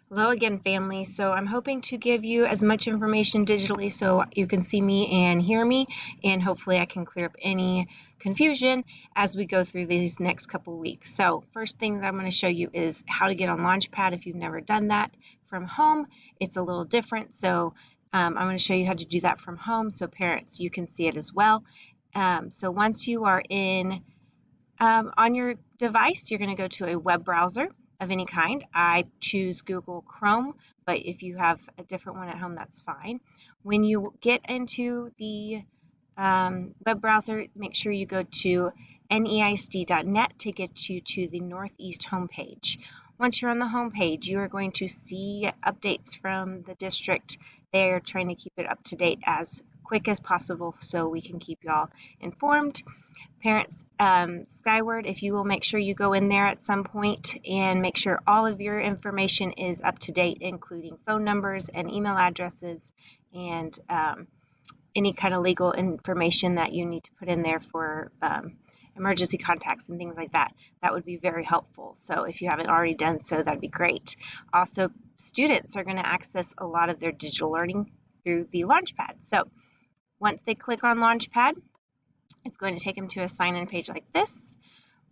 Hello again, family. So I'm hoping to give you as much information digitally so you can see me and hear me, and hopefully I can clear up any confusion as we go through these next couple weeks. So first things I'm going to show you is how to get on Launchpad if you've never done that from home. It's a little different, so I'm going to show you how to do that from home so parents, you can see it as well. So once you are in on your device, you're going to go to a web browser of any kind. I choose Google Chrome, but if you have a different one at home, that's fine. When you get into the web browser, make sure you go to neisd.net to get you to the Northeast homepage. Once you're on the homepage, you are going to see updates from the district. They're trying to keep it up to date as quick as possible so we can keep y'all informed. Parents Skyward, if you will make sure you go in there at some point and make sure all of your information is up to date, including phone numbers and email addresses and any kind of legal information that you need to put in there for emergency contacts and things like that. That would be very helpful. So if you haven't already done so, that'd be great. Also, students are going to access a lot of their digital learning through the Launchpad. So once they click on Launchpad, it's going to take them to a sign-in page like this.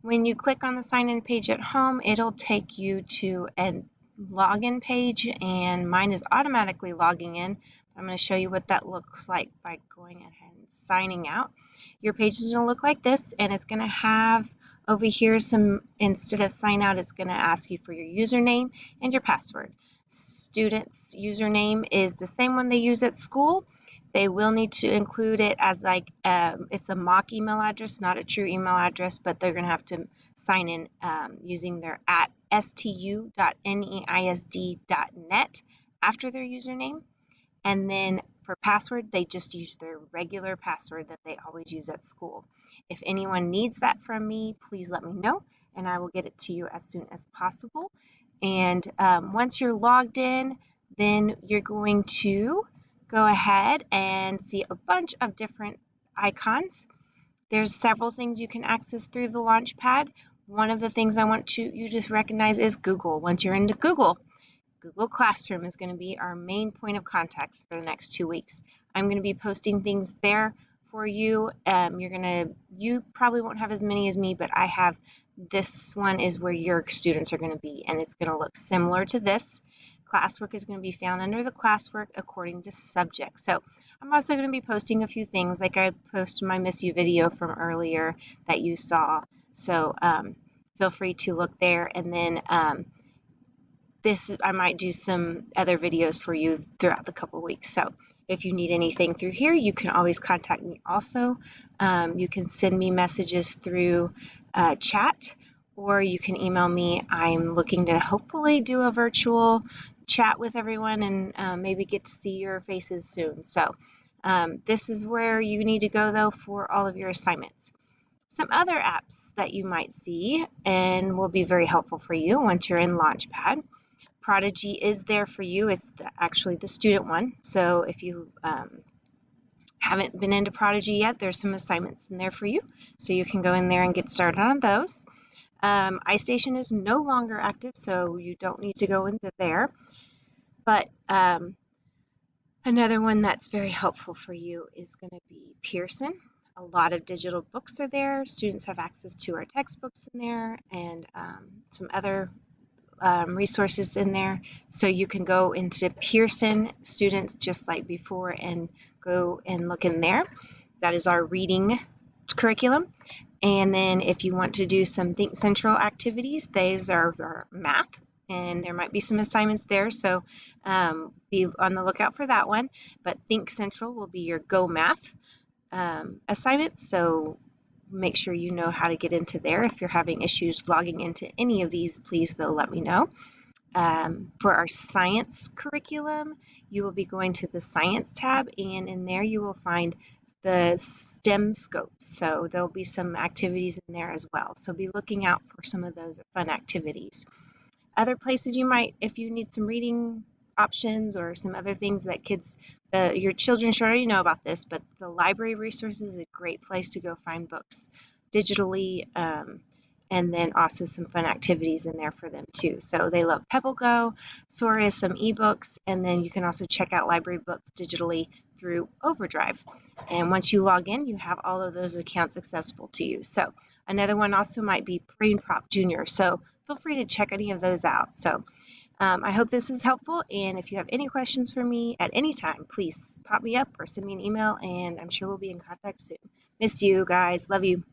When you click on the sign-in page at home, it'll take you to a login page, and mine is automatically logging in. I'm going to show you what that looks like by going ahead and signing out. Your page is going to look like this, and it's going to have over here instead of sign out, it's going to ask you for your username and your password. Students' username is the same one they use at school. They will need to include it as it's a mock email address, not a true email address, but they're going to have to sign in using their at stu.neisd.net after their username. And then for password, they just use their regular password that they always use at school. If anyone needs that from me, please let me know, and I will get it to you as soon as possible. And once you're logged in, then you're going to go ahead and see a bunch of different icons. There's several things you can access through the Launchpad. One of the things I want you to recognize is Google. Once you're into Google Classroom is going to be our main point of contact for the next 2 weeks. I'm going to be posting things there for you. You probably won't have as many as me, but I have this one is where your students are going to be, and it's going to look similar to this. Classwork is going to be found under the classwork according to subject. So I'm also going to be posting a few things, like I posted my Miss You video from earlier that you saw. So feel free to look there, and then I might do some other videos for you throughout the couple weeks. So if you need anything through here, you can always contact me also. You can send me messages through chat, or you can email me. I'm looking to hopefully do a virtual chat with everyone and maybe get to see your faces soon. So this is where you need to go, though, for all of your assignments. Some other apps that you might see and will be very helpful for you once you're in Launchpad. Prodigy is there for you. It's actually the student one. So if you haven't been into Prodigy yet, there's some assignments in there for you. So you can go in there and get started on those. iStation is no longer active, so you don't need to go into there. But another one that's very helpful for you is going to be Pearson. A lot of digital books are there. Students have access to our textbooks in there and some other resources in there. So you can go into Pearson Students just like before and go and look in there. That is our reading curriculum. And then if you want to do some Think Central activities, those are our math. And there might be some assignments there, so be on the lookout for that one. But Think Central will be your Go Math assignment, so make sure you know how to get into there. If you're having issues logging into any of these, please, though, let me know. For our science curriculum, you will be going to the science tab, and in there you will find the STEM scopes. So there'll be some activities in there as well. So be looking out for some of those fun activities. Other places you might, if you need some reading options or some other things that your children should already know about this, but the library resources is a great place to go find books digitally, and then also some fun activities in there for them too. So they love PebbleGo, Sora, some ebooks, and then you can also check out library books digitally through Overdrive. And once you log in, you have all of those accounts accessible to you. So another one also might be Brain Prop Junior. So feel free to check any of those out. So I hope this is helpful. And if you have any questions for me at any time, please pop me up or send me an email, and I'm sure we'll be in contact soon. Miss you guys. Love you.